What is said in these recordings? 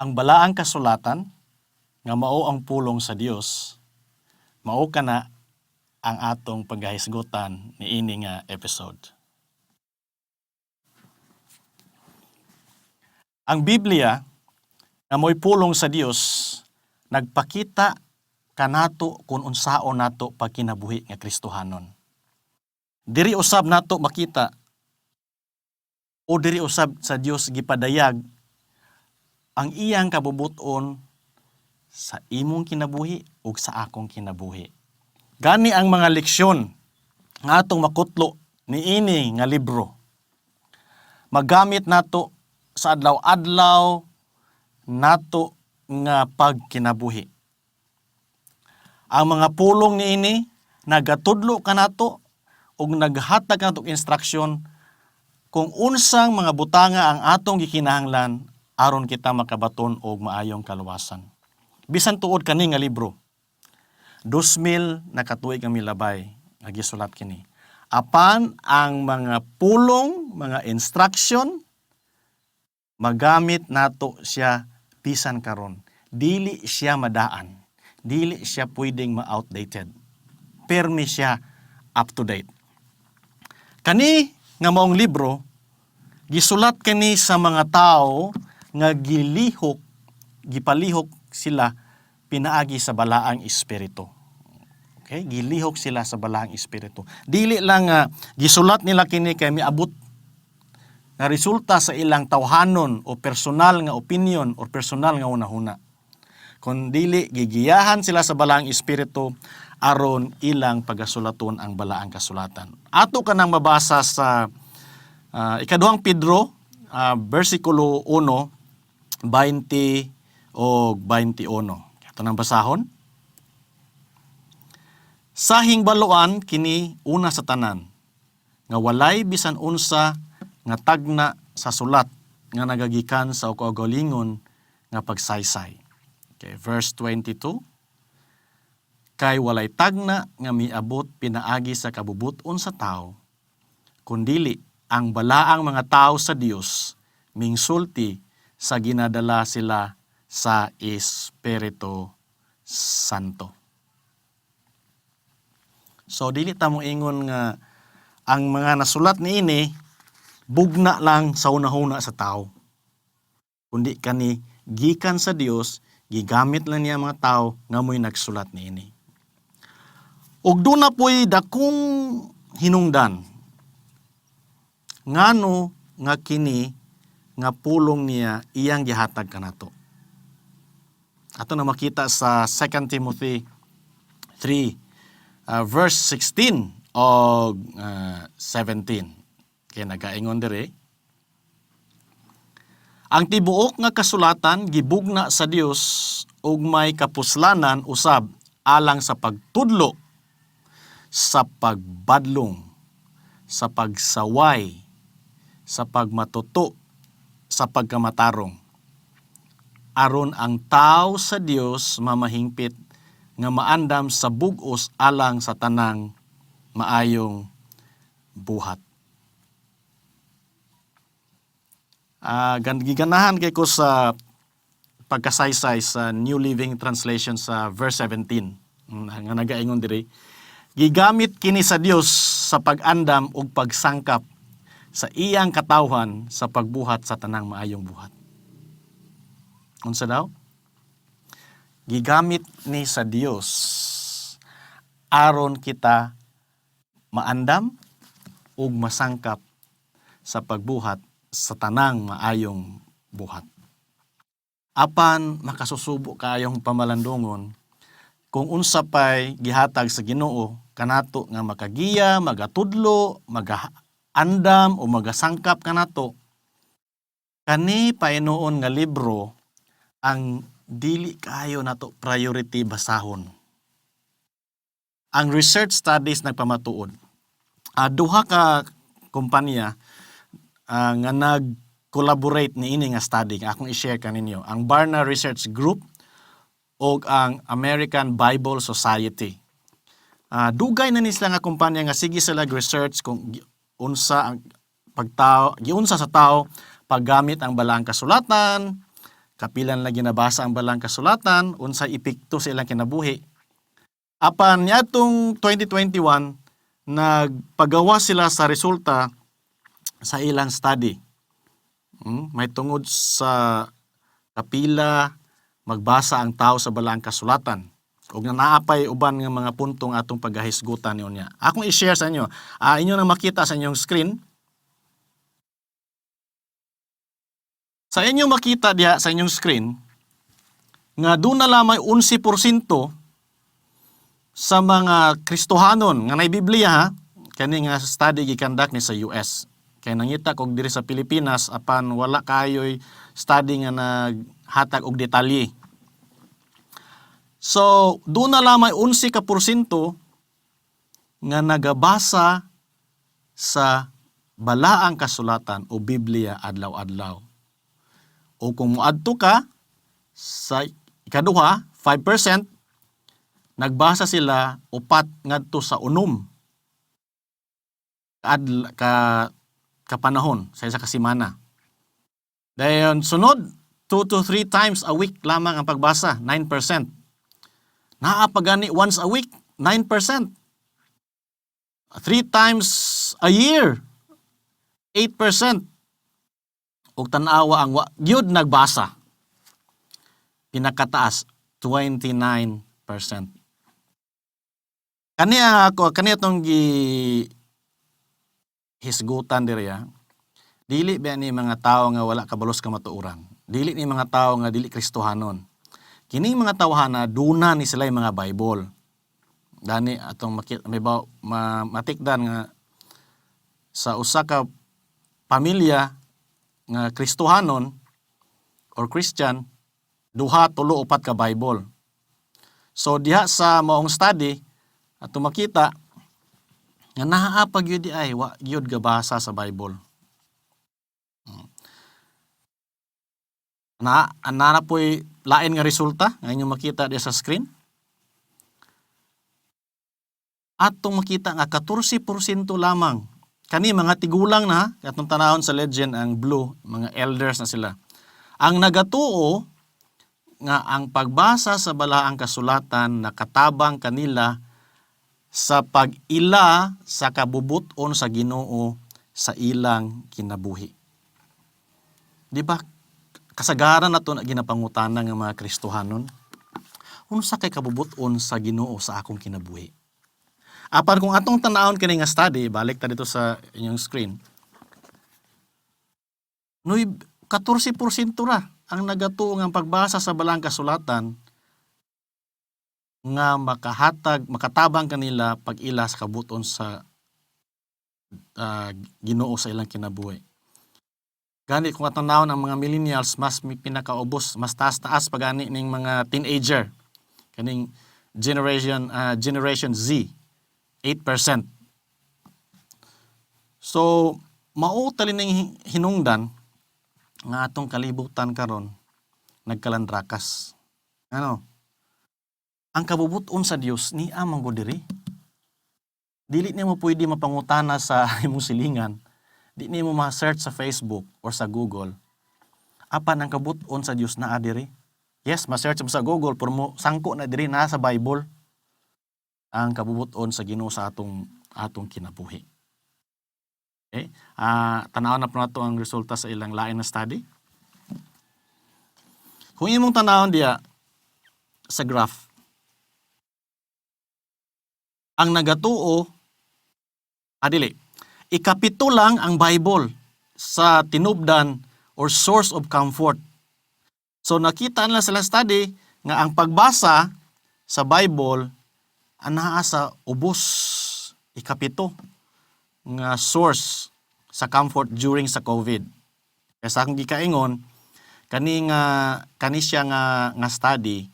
Ang balaang kasulatan nga mao ang pulong sa Dios, mao kana ang atong paghahisgutan niini nga episode. Ang Biblia nga mo'y pulong sa Dios nagpakita kanato kung unsaon nato pagkinabuhi nga Kristohanon. Diri usab nato makita o diri usab sa Dios gipadayag ang iyang kabubuton sa imong kinabuhi ug sa akong kinabuhi. Gani ang mga leksyon nga atong makutlo niini nga libro. Magamit nato sa adlaw-adlaw nato nga pagkinabuhi. Ang mga pulong niini nagatudlo kanato ug naghatag kanato instruksyon kung unsang mga butanga ang atong gikinahanglan aron kita makabaton og maayong kaluwasan. Bisan tuod kani nga libro, 2,000 na katuig ang milabay nga gisulat kini. Apan ang mga pulong, mga instruction, magamit nato siya bisan karon. Dili siya madaan. Dili siya pwedeng ma-outdated. Permi siya up to date. Kani nga maong libro, gisulat kani sa mga tao nga gipalihok sila pinaagi sa balaang espiritu. Okay? Gilihok sila sa balaang espiritu. Dili lang gisulat nila kini kay miabot na resulta sa ilang tawhanon o personal nga opinion o personal nga hunahuna. Kung dili gigiyahan sila sa balaang espiritu aron ilang pagasulaton ang balaang kasulatan. Ato kanang mabasa sa ikaduhang Pedro versikulo 1 20 o 21. Ito nang basahon. Sa hingbaluan kini una sa tanan, nga walay bisan unsa nga tagna sa sulat nga nagagikan sa kaugalingon nga pagsaysay. Okay, verse 22. Kay walay tagna nga miabot pinaagi sa kabubuton sa tao, kundili ang balaang mga tao sa Dios mingsulti sa ginadala sila sa Espiritu Santo. So dili ta mo ingon nga ang mga nasulat niini bugna lang sa hunahuna sa tao. Kundi kani gikan sa Dios, gigamit lang niya mga tao nga mo'y nagsulat niini. Ug doon na po'y dakong hinungdan. Ngano nga kini nga pulong niya iyang gihatag kanato. Ato na makita sa 2 Timothy 3 verse 16 o 17. Kaya nagaingon diri. Ang tibuok nga kasulatan gibugna sa Dios ug may kapuslanan usab alang sa pagtudlo, sa pagbadlong, sa pagsaway, sa pagmatuto, sa pagkamatarong. Aron ang tao sa Dios mamahingpit nga maandam sa bug-os alang sa tanang maayong buhat. Giganahan kay ko sa pagkasaysay sa New Living Translation sa verse 17 nga nagaingon diri. Gigamit kini sa Dios sa pag-andam ug pagsangkap sa iyang katawhan sa pagbuhat sa tanang maayong buhat. Unsa daw? Gigamit ni sa Dios aron kita maandam ug masangkap sa pagbuhat sa tanang maayong buhat. Apan makasusubo kaayong pamalandungon kung unsa pay gihatag sa Ginoo kanato nga makagiya, magatudlo, andam o magasangkap kanato, kani painoon nga libro ang dili kayo nato priority basahon. Ang research studies nagpamatuod. Duha ka kumpanya nga nag-collaborate niini nga study nga akong i-share kaninyo. Ang Barna Research Group o ang American Bible Society. Dugay na ni sila nga kumpanya nga sige sila research kung unsa ang giunsa sa tao paggamit ang balaang kasulatan kapilan lagi nabasa ang balang kasulatan, unsay epekto sa ilang kinabuhi. Apan niadtong 2021, nagpagawa sila sa resulta sa ilang study. May tungod sa kapila magbasa ang tao sa balang kasulatan. Ug naapay uban nga mga puntong atong paghahisgutan niya. Akong i-share sa inyo. Inyo nang makita sa inyong screen. Sa inyong makita diha sa inyong screen nga doon na lamang 11% sa mga Kristohanon nga nay Biblia kani nga study gikandak ni sa US. Kay nangita kog diri sa Pilipinas apan wala kayoy study nga naghatag og detalye. So, doon na lamang 11% nga nagabasa sa balaang kasulatan o Biblia adlaw-adlaw. O kung muadto ka sa ikaduha, 5%, nagbasa sila upat ngadto sa unom kapanahon sa isa ka semana. Dayon sunod, 2 to 3 times a week lamang ang pagbasa, 9%. Naapagani once a week, 9%. 3 times a year, 8%. Ug tan-awa ang gyud nagbasa. Pinakataas, 29%. Kani atong hisgutan diri dili ba ni mga tawo nga wala kabalos ka matuoran. Dili ni mga tawo nga dili Kristohanon. Kining mga tawhana duna ni sila mga Bible. Gani atong matikdan nga sa usa ka pamilya nga Kristohanon or Christian, duha, tulo, upat ka Bible. So diha sa maong study atong makita nga naa pa gyud ay wa gyud gabasa sa Bible. Na po'y lain nga resulta nga inyong makita diya sa screen. Atong makita nga 14% lamang. Kani mga tigulang na, katong tanahon sa legend ang blue, mga elders na sila. Ang nagatuo nga ang pagbasa sa balaang kasulatan nakatabang kanila sa pag-ila sa kabubuton sa Ginoo sa ilang kinabuhi. Di ba? Kasagaran nato na ginapangutana ng mga Kristohanon, unsa kay kabubuton sa Ginoo sa akong kinabuhi? Apan kung atong tanawon kini nga study, balik ta dito sa inyong screen. 14% ra ang nagatuo nga pagbasa sa balang kasulatan nga makatabang kanila pag-ila sa kabubuton sa Ginoo sa ilang kinabuhi. Gani kung atanawon ang mga millennials, mas may pinakaubos, mas taas-taas pagani ning mga teenager. Kaning Generation Z, 8%. So, mao tali ning hinungdan nga atong kalibutan karon nagkalandrakas. Ang kabubuton sa Dios ni amang go diri. Dili nimo pwede mapangutana sa imong silingan. Di nimo ma-search sa Facebook or sa Google. Apan ang kabuton sa Dios naa diri. Yes, ma-search mo sa Google pero mo sangko na diri na sa Bible ang kabubuton sa Ginoo sa atong kinabuhi. Okay? Tanawon na po nato ang resulta sa ilang lain na study. Kung imong tanawon diya sa graph, ang nagatuo ikapito lang ang Bible sa tinubdan or source of comfort. So nakita nila sila study nga ang pagbasa sa Bible anaa sa ubos ikapito nga source sa comfort during sa COVID. Kaya sa akong gikaingon kani siya nga study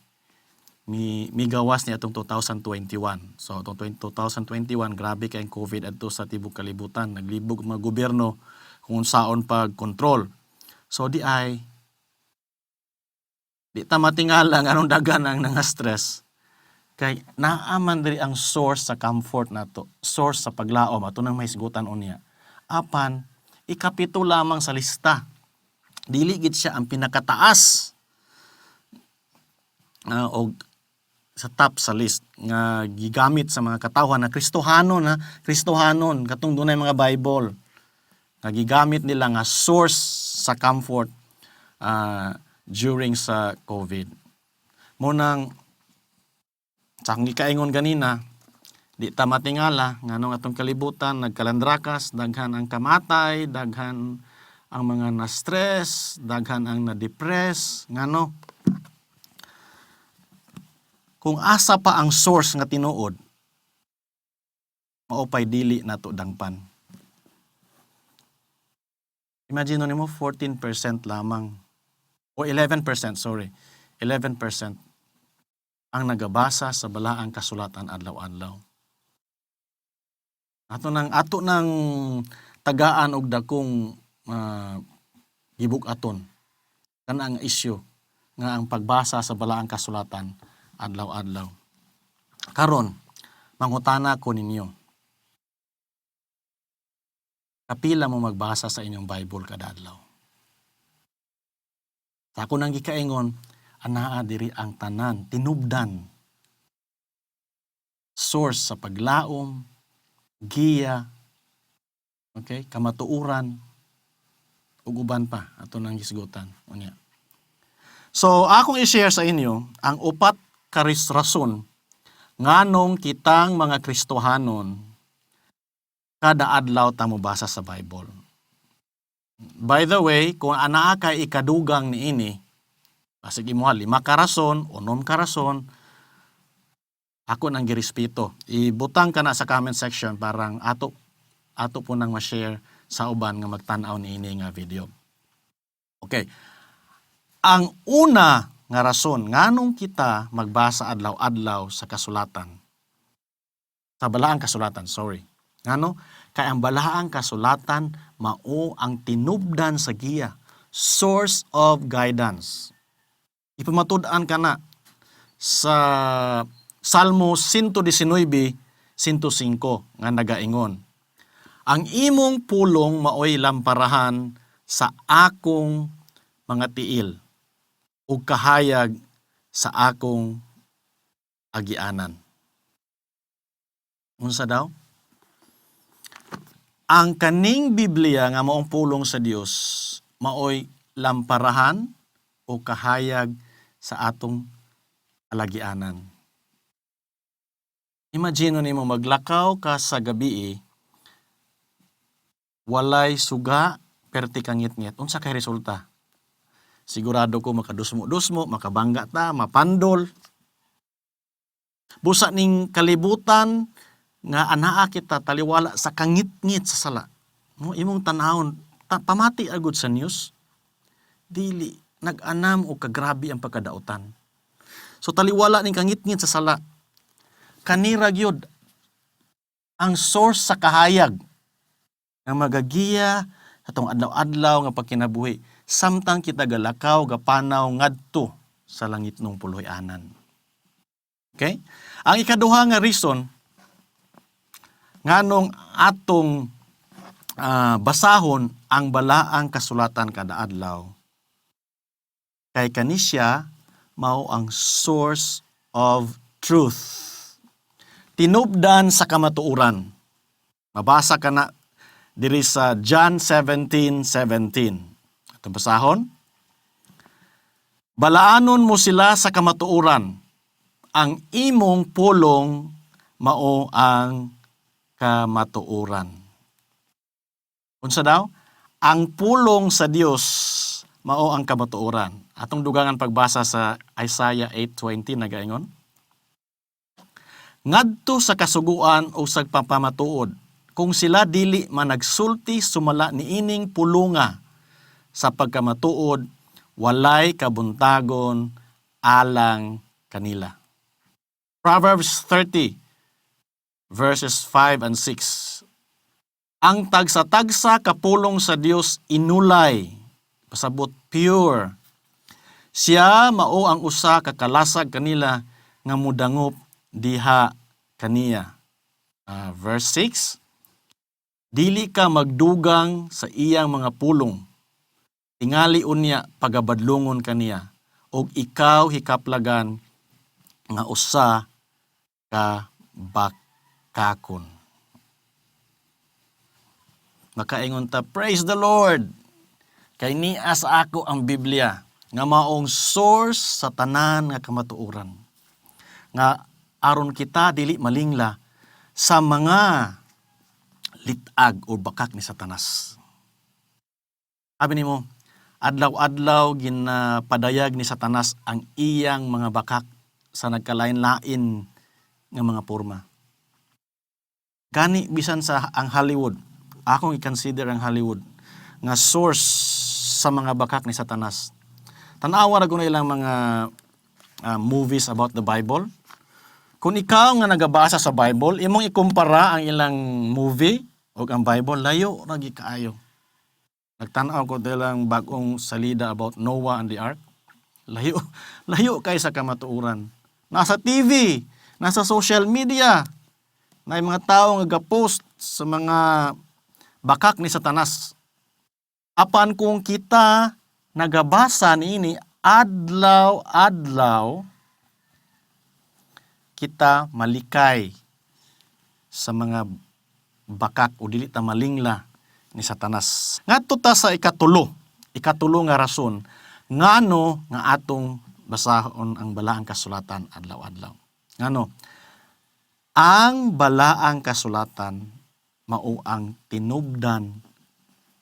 migawas niya atong 2021. So, atong 2021, grabe kayong COVID adto sa tibok kalibutan. Naglibog mga gobyerno kung saon pag-control. So, di ta matingala nga anong dagan ang nanga-stress. Kay naaman diri ang source sa comfort nato, source sa paglaom, ato nang mahisgutan unya. Apan, ikapito lamang sa lista. Dili gid siya ang pinakataas og sa top sa list nga gigamit sa mga katawhan na Kristohanon katong dunay mga Bible nga gigamit nila nga source sa comfort during sa COVID. Munang sa akong gikaingon ganina, di ta matingala nganong atong kalibutan nagkalandrakas, daghan ang kamatay, daghan ang mga na-stress, daghan ang na-depress, ngano. Kung asa pa ang source nga tinuod, maupay dili nato dangpan. Imagine nimo 14% lamang o 11%, sorry. 11% ang nagabasa sa balaang kasulatan adlaw-adlaw. Ato nang tagaan og dakong gibug-aton kana ang issue nga ang pagbasa sa balaang kasulatan adlaw-adlaw. Karon, mangutana ko ninyo. Kapila mo magbasa sa inyong Bible kada adlaw? Sa ako nang gikaingon, anaa diri ang tanan, tinubdan. Source sa paglaom, giya, okay, kamatuuran, ug uban pa ato nang gisgutan unya. So akong i-share sa inyo ang upat ka rason nganong kitang mga Kristohanon kada adlaw ta mobasa sa Bible. By the way, kung anaa ka ikadugang niini, sige mo 5 ka rason, 6 ka rason, ako nang girespeto. Ibutang ka na sa comment section parang ato po nang ma-share sa uban nga magtan-aw niini nga video. Okay. Ang una nga rason nganong kita magbasa adlaw-adlaw sa kasulatan. Sa balaang kasulatan, sorry. Ngano? Kay ang balaang kasulatan mao ang tinubdan sa giya, source of guidance. Ipamatud-an ka na sa Salmo 119:105 nga nagaingon. Ang imong pulong maoy lamparahan sa akong mga tiil ug kahayag sa akong agianan. Unsa daw? Ang kaning Biblia nga maong pulong sa Dios maoy lamparahan o kahayag sa atong alagianan. Imagine nimo maglakaw ka sa gabi, walay suga, perti kang ngit-ngit. Unsa kay resulta? Sigurado ko makadusmo-dusmo, makabangga ta, mapandol. Busa ning kalibutan nga anaa kita taliwala sa kangit-ngit sa sala. No, imong tanahon, pamati agud sa news. Dili nag-anam o kagrabe ang pagkadautan. So taliwala ning kangit-ngit sa sala. Kanira gyud ang source sa kahayag nga magagiya atong adlaw-adlaw nga pagkinabuhi samtang kita galakaw gapanaw ngadto sa langit nung puloy-anan. Okay? Ang ikaduha nga reason nganong atong basahon ang balaang kasulatan kada adlaw kay kanisya mao ang source of truth. Tinubdan sa kamatuuran. Mabasa ka na diri sa John 17:17. Atong basahon. Balaanon mo sila sa kamatuuran. Ang imong pulong mao ang kamatuuran. Unsa daw? Ang pulong sa Dios mao ang kamatuuran. Atong dugangan pagbasa sa Isaiah 8:20 nagaingon. Ngadto sa kasuguan o sa pagpamatuod, kung sila dili man nagsulti sumala niining pulunga sa pagkamatuod, walay kabuntagon alang kanila. Proverbs 30 verses 5 and 6. Ang tagsa-tagsa kapulong sa Dios inulay, pasabot pure. Siya mao ang usa ka kalasag kanila nga mudangop diha kaniya. Verse 6. Dili ka magdugang sa iyang mga pulong. Tingali unya pagabadlungon kaniya. Og ikaw hikaplagan nga usa ka bakakon. Makaingon ta, praise the Lord! Kay niya sa ako ang Biblia, nga maong source sa tanan nga kamatuoran. Nga aron kita dili malingla sa mga litag o bakak ni Satanas. Sabi nimo, adlaw-adlaw ginapadayag ni Satanas ang iyang mga bakak sa nagkalain-lain nga mga porma. Gani bisan sa ang Hollywood, akong i-consider ang Hollywood nga source sa mga bakak ni Satanas. Tanawa ra ko na ilang mga movies about the Bible. Kung ikaw nga nagabasa sa Bible, imong ikumpara ang ilang movie o ang Bible, layo ra gi kaayo. Nagtanaw ko dilang bagong salida about Noah and the Ark. Layo kay sa kamatuoran. Nasa TV, nasa social media, na mga tao nga ga-post sa mga bakak ni Satanas. Apan kung kita nagabasa niini adlaw-adlaw, kita malikay sa mga bakak o dili ta malingla ni Satanas. Ngadto ta sa ikatulo nga rason ngano nga atong basahon ang balaang kasulatan adlaw-adlaw. Ngano? Ang balaang kasulatan mao ang tinubdan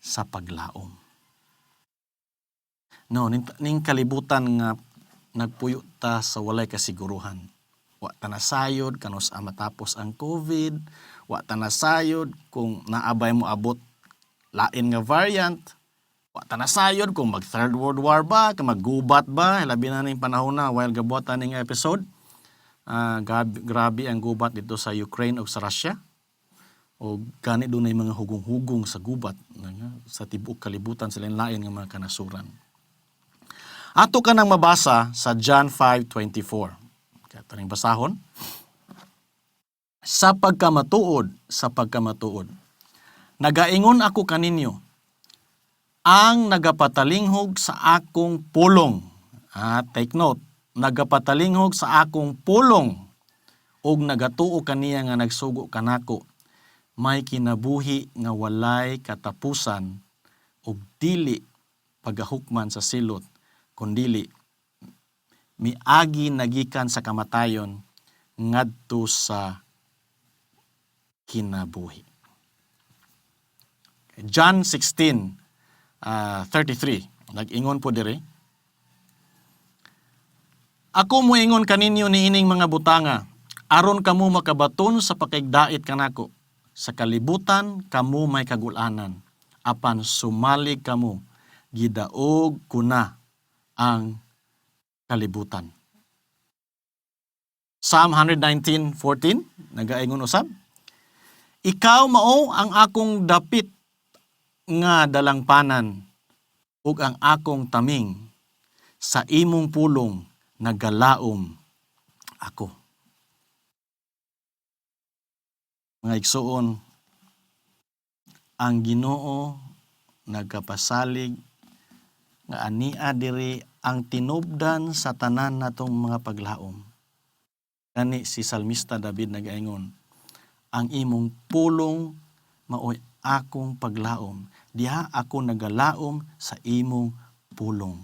sa paglaom. No, ning kalibutan nga nagpuyo ta sa walay kasiguruhan. Wa ta nasayod kanus matapos ang COVID, wa ta nasayod kung naabay mo abot lain nga variant, wa ta nasayod kung mag Third World War ba, kung maggubat ba, labi na ning panahon na while gabuatan ning episode. Grabe ang gubat dito sa Ukraine o sa Russia. O gani doon ay mga hugong-hugong sa gubat sa tibuok kalibutan sila lain nga mga kanasuran. Ato ka nang mabasa sa John 5:24. Kaya taning basahon. Sa pagkamatuod, nagaingon ako kaninyo, ang nagapatalinghog sa akong pulong. Take note, nagapatalinghog sa akong pulong ug nagatuo kaniya nga nagsugo kanako. May kinabuhi nga walay katapusan ug dili pagahukman sa silot, kundili miagi nagikan sa kamatayon ngadto sa kinabuhi. John 16:33 nag-ingon po diri, ako moingon kaninyo niining mga butanga, aron kamo makabaton sa pakigdait kanako. Sa kalibutan, kamo may kagulanan. Apan sumalig kamo, gidaog kuna ang kalibutan. Psalm 119:14, nagaingon usab, ikaw mao ang akong dapit nga dalangpanan, ug ang akong taming, sa imong pulong nagalaom ako. Mga igsoon, ang Ginoo nagapasalig nga ania diri ang tinubdan sa tanan natong mga paglaom. Gani si Salmista David nagaingon, ang imong pulong maoy akong paglaom, diha ako nagalaom sa imong pulong.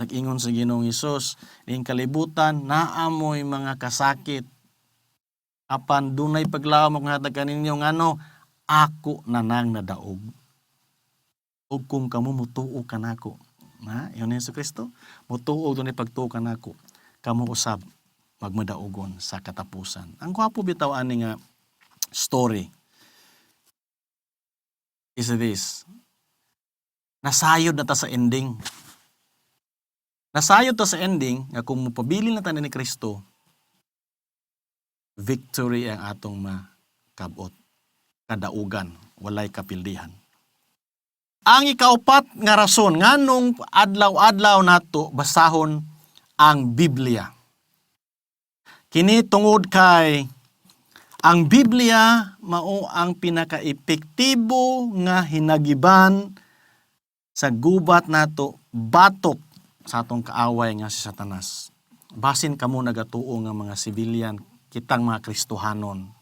Nag-ingon sa Ginoong Hesus, ning kalibutan naamoy mga kasakit, apan dunay paglaom ang hatag kaninyo ngano, ako nanang nadaog. Ug kung kamo mutuo kanako, yon Hesus Kristo, mutuo dunay pagtuo kanako, kamo usab magmadaogon sa katapusan. Ang gwapo bitaw ani nga story is this. Nasayod na ta sa ending. Nasayod ta sa ending nga kung mupabili na ta ni Kristo, victory ang atong makabot. Kadaugan, walay kapildihan. Ang ikaupat nga rason, nganong adlaw-adlaw nato basahon ang Biblia. Kini tungod kay ang Biblia mao ang pinaka-epektibo nga hinagiban sa gubat nato batok sa atong kaaway nga si Satanas. Basin kamo nagatuo nga mga civilian, kitang mga Kristohanon.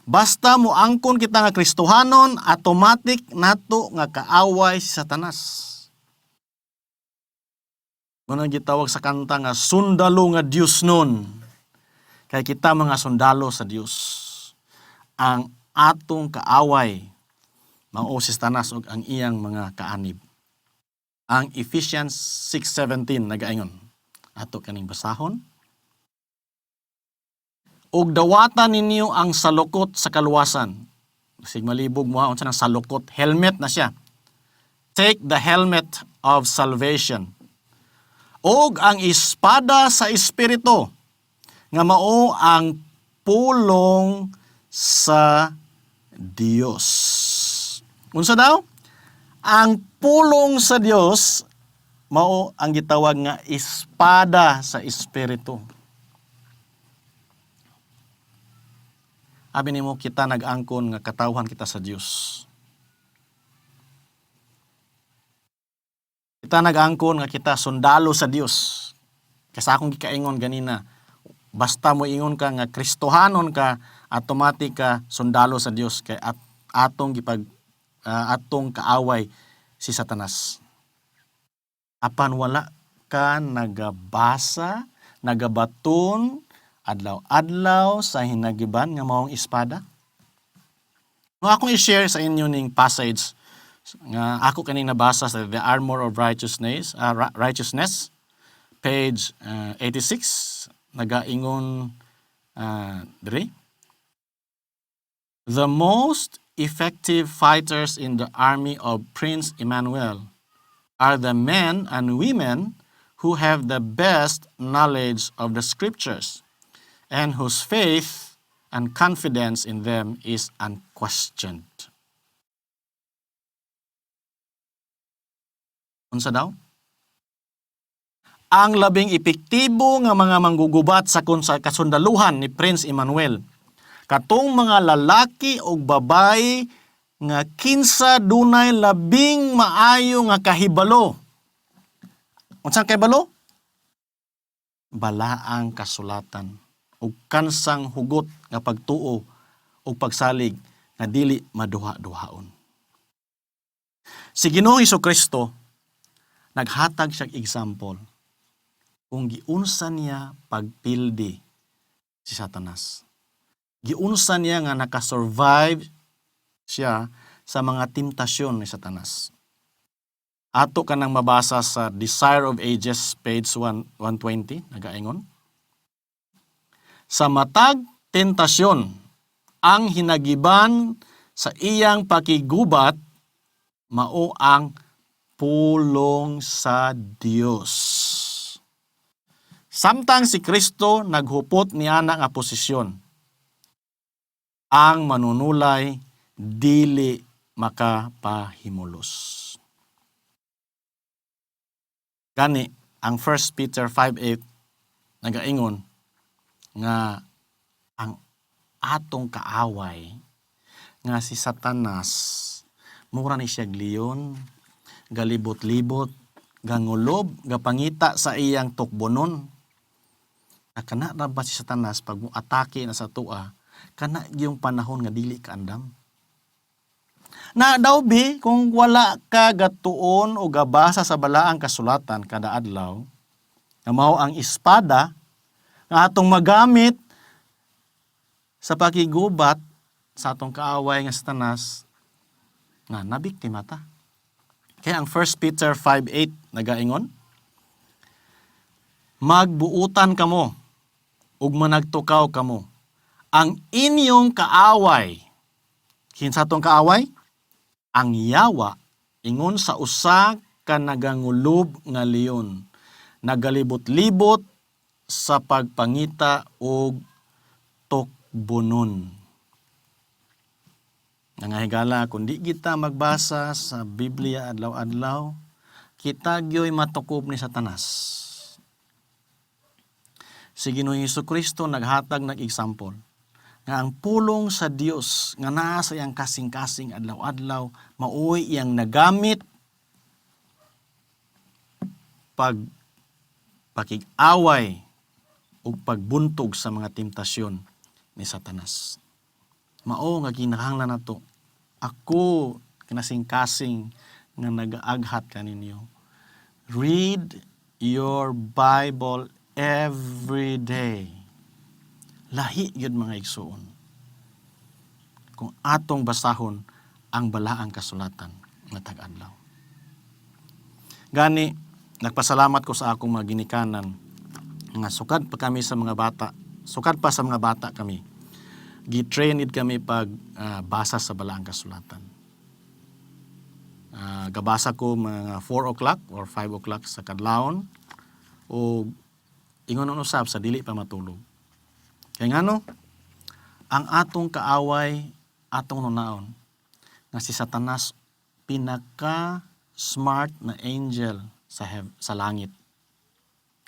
Basta mo angkon kita nga Kristohanon, automatic nato nga kaaway si Satanas. Munang gitawag sa kanta nga sundalo nga Dios nun. Kay kita mga sundalo sa Dios. Ang atong kaaway mao si Satanas ug ang iyang mga kaanib. Ang Ephesians 6:17 nagaingon. Ato kaning basahon. Ug dawatan ninyo ang salukot sa kaluwasan. Sig malibog mo unsa nang salukot, helmet na siya. Take the helmet of salvation. Og ang espada sa espiritu nga mao ang pulong sa Dios. Unsa daw? Ang pulong sa Dios mao ang gitawag nga espada sa espiritu. Abi nimo kita nag-angkon nga katawhan kita sa Dios. Kita nag-angkon nga kita sundalo sa Dios. Kasi akong gikaingon ganina, basta mo ingon ka nga Kristohanon ka, automatic ka sundalo sa Dios kay atong atong kaaway si Satanas. Apan wala ka nagabasa, nagabaton adlaw-adlaw sa hinagiban nga maong espada. Kung akong i-share sa inyo ning passage nga ako kaning nabasa sa The Armor of Righteousness, page 86, nagaingon diri. The most effective fighters in the army of Prince Emmanuel are the men and women who have the best knowledge of the scriptures and whose faith and confidence in them is unquestioned. Unsa daw? Ang labing epektibo nga mga manggugubat sa kasundaluhan ni Prince Emmanuel, katong mga lalaki o babae nga kinsa dunay labing maayo nga kahibalo. Unsang kahibalo? Balaang kasulatan ug kansang hugot nga pagtuo o pagsalig nga dili maduha-duhaon. Si Ginoong Hesukristo naghatag siyang example kung giunsa niya pagpildi si Satanas. Giunsa niya nga nakasurvive siya sa mga temptasyon ni Satanas. Ato ka nang mabasa sa Desire of Ages, page 120, nagaingon. Sa matag tentasyon, ang hinagiban sa iyang pakigubat, mao ang pulong sa Dios. Samtang si Kristo naghupot niya nga posisyon, ang manunulay dili makapahimulos. Gani, ang 1 Peter 5:8 nagaingon nga ang atong kaaway nga si Satanas mura ni siya leon, galibot-libot, gangulob, gapangita sa iyang tukbonon. Kana ra ba si Satanas pag mo atake na sa tua, kana yung panahon nga dili ka andam. Na daw bi kung wala ka gatuon o gabasa sa balaang kasulatan kada adlaw, nga mao ang espada nga atong magamit sa pakigubat sa atong kaaway nga Satanas, nga nabiktima ta. Kaya ang 1 Peter 5:8 nagaingon, magbuutan kamo ug managtukaw kamo. Ang inyong kaaway, kinsa atong kaaway? Ang yawa, ingon sa usa ka nagangulob nga leon, nagalibot-libot sa pagpangita og tukbonon. Nangahigala, kung di kita magbasa sa Biblia adlaw-adlaw, kita gyoy matukob ni Satanas. Si Ginoong Hesukristo naghatag ng example nga ang pulong sa Dios nga naa sa iyang kasing-kasing adlaw-adlaw, maoy iyang nagamit pakig-away ug pagbuntog sa mga temptasyon ni Satanas. Mao nga kinahanglan nato. Ako kinasing-kasing nga nagaaghat kaninyo. Read your Bible every day. Lahi gyud mga igsoon. Kung atong basahon ang balaang kasulatan nga tag-adlaw. Gani nagpasalamat ko sa akong mga ginikanan nga sukad pa kami sa mga bata. Sukad pa sa mga bata kami. Gitrained kami pag basa sa balaang kasulatan. Gabasa ko mga 4 o'clock or 5 o'clock sa kadlawon o ingon ang usab sa dili pa matulog. Kaya ngano, ang atong kaaway, atong nunaon, nga si Satanas pinaka-smart na angel sa langit.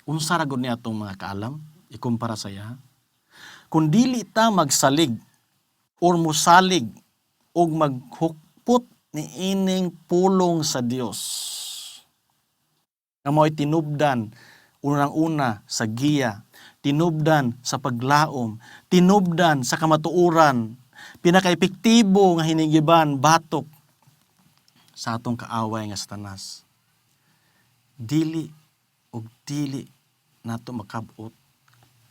Unsa ra gud ni atong mga kaalam ikumpara sa iya? Kung dili ta magsalig or musalig og maghukpot ni ining pulong sa Dios nga mo'y tinubdan unang-una sa giya, tinubdan sa paglaom, tinubdan sa kamatuoran, pinaka-epektibo nga hinigiban batok sa atong kaaway nga Satanas. Dili nato makabot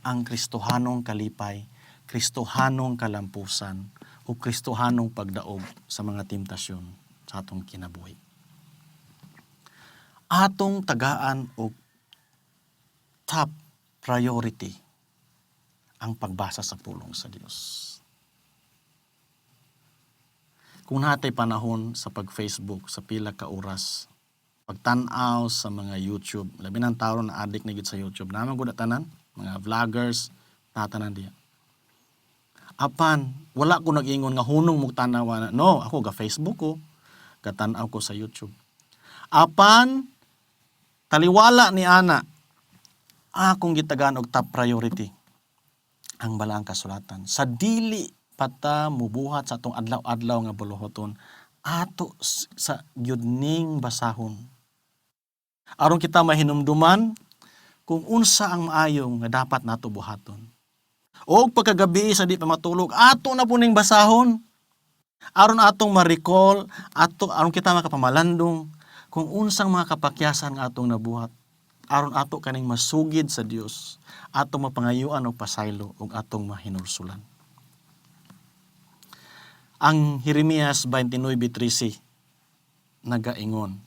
ang Kristohanong kalipay, Kristohanong kalampusan, o Kristohanong pagdaog sa mga temptasyon sa atong kinabuhi. Atong tagaan og top priority ang pagbasa sa pulong sa Dios. Kung natay panahon sa pag-Facebook, sa pila ka oras, pagtan-aw sa mga YouTube, labi ng tao na addict na gid sa YouTube, naman gud tanan, mga vloggers, tatanan diya. Apan, wala ko nag-ingon nga hunong mong tanawa na, no, ako ga Facebook ko, gatanaw ko sa YouTube. Apan, taliwala ni ana, akong gitagaan og top priority ang balaang kasulatan. Sa dili pata mubuhat sa atong adlaw-adlaw nga buluhoton, ato sa gyudning basahon. Aron kita mahinumduman kung unsa ang maayong nga dapat nato buhaton. O pagkagabi sa di pa matulog, ato na puning basahon. Aron atong ma-recall, aron kita makapamalandong kung unsang mga kapakyasan nga atong nabuhat. Aron ato kaning masugid sa Dios, atong mapangayuan og pasaylo ug atong mahinulsulan. Ang Jeremias 29:13 nagaingon,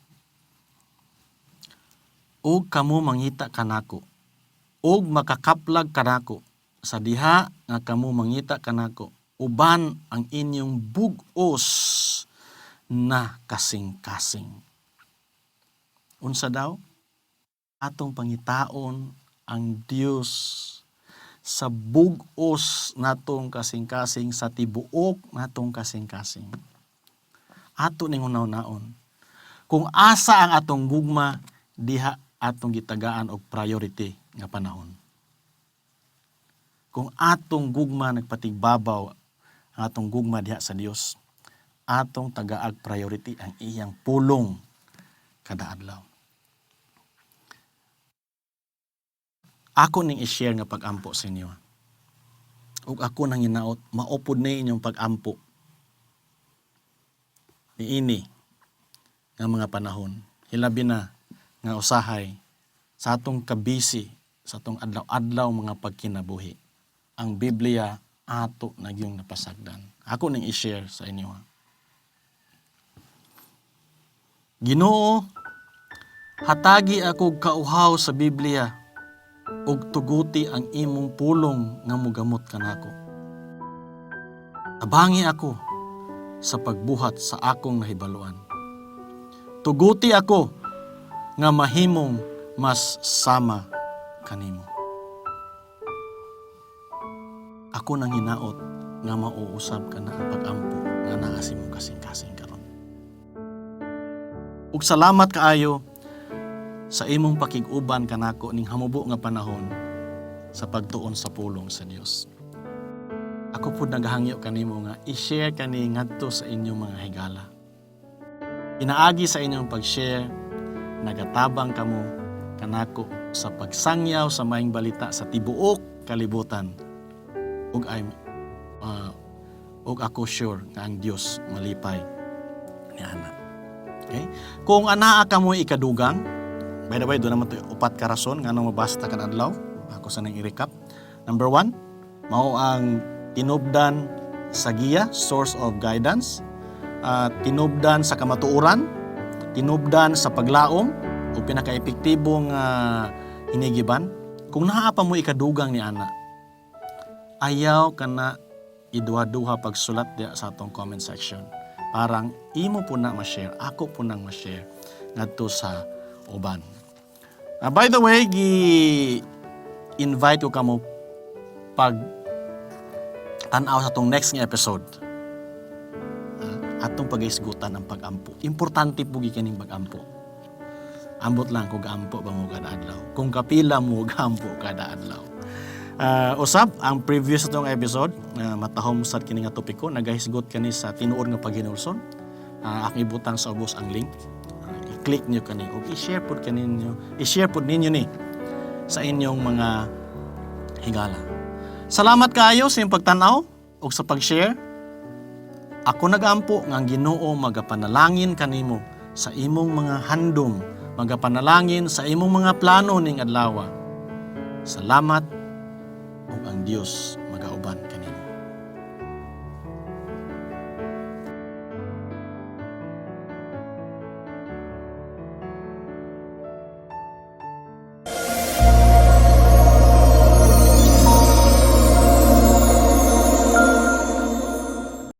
"Og kamo mangita kanako, og makakaplag kanako, sa diha nga kamo mangita kanako, uban ang inyong bug-os na kasing-kasing." Unsa daw? Atong pangitaon ang Dios sa bug-os natong kasing-kasing, sa tibuok natong kasing-kasing. Ato ning unaw-naon. Kung asa ang atong gugma, diha atong gitagaan og priority nga panahon. Kung atong gugma nagpatigbabaw ang atong gugma diha sa Dios, atong tagaag priority ang iyang pulong kada adlaw. Ako ning i-share nga pag-ampo sa inyo. Ug ako nang hinaot, maupod na inyong pag-ampo. Niini nga mga panahon. Hilabi na nga usahay sa atong kabisi, sa atong adlaw-adlaw mga pagkinabuhi. Ang Biblia ato nagyong napasagdan. Ako ning i-share sa inyo. Ginoo, hatagi ako kauhaw sa Biblia ug tuguti ang imong pulong nga mogamot kanako. Tabangi ako sa pagbuhat sa akong nahibaluan. Tuguti ako nga mahimong mas sama kanimo. Ako nang hinaot nga mauusab ka na ang pag-ampo nga naa sa imong kasing-kasing karon. Ug salamat kaayo sa imong pakig-uban kanako ning hamubo nga panahon sa pagtuon sa pulong sa Dios. Ako pud naghangyo kanimo nga i-share kani ngadto sa inyong mga higala. Inaagi sa inyong pag-share, nagatabang kamo kanako sa pagsangyaw sa maayong balita sa tibuok kalibutan. Ug ako sure nga ang Dios malipay ni ana. Okay? Kung anaa ka mo ikadugang, by the way, doon naman ito upat ka rason nga nang mabasta ka na adlaw. Ako sa nang i-recap. Number 1, mao ang tinubdan sa giya, source of guidance. Tinubdan sa kamatuoran, tinubdan sa paglaom, o pinaka-epektibong hinigiban. Kung naa pa mo ikadugang ni ana, ayaw ka na iduha-duha pagsulat diya sa atong comment section. Parang imo po na ma-share, ako po nang ma-share ngadto sa uban. By the way, invite ko kamo pag tanaw sa atong next nga episode. Atong pag-isgutan ang pag-ampo. Importante po gikining pag-ampo. Ambot lang kung gaampo ba mo kada adlaw. Kung kapila mo gaampo kada adlaw. Usab, ang previous itong episode, matahom sad kini nga topiko, nagahisgot kani sa tinuod nga paghinulson. Akong ibutang sa ubos ang link. I-click nyo kani o i-share pod kaninyo. I-share pod ninyo ni sa inyong mga higala. Salamat kaayo sa inyong pagtanaw o sa pag-share. Ako nagampo nga ang Ginoo magapanalangin kanimo sa imong mga handom, magapanalangin sa imong mga plano ning adlaw. Salamat ug ang Dios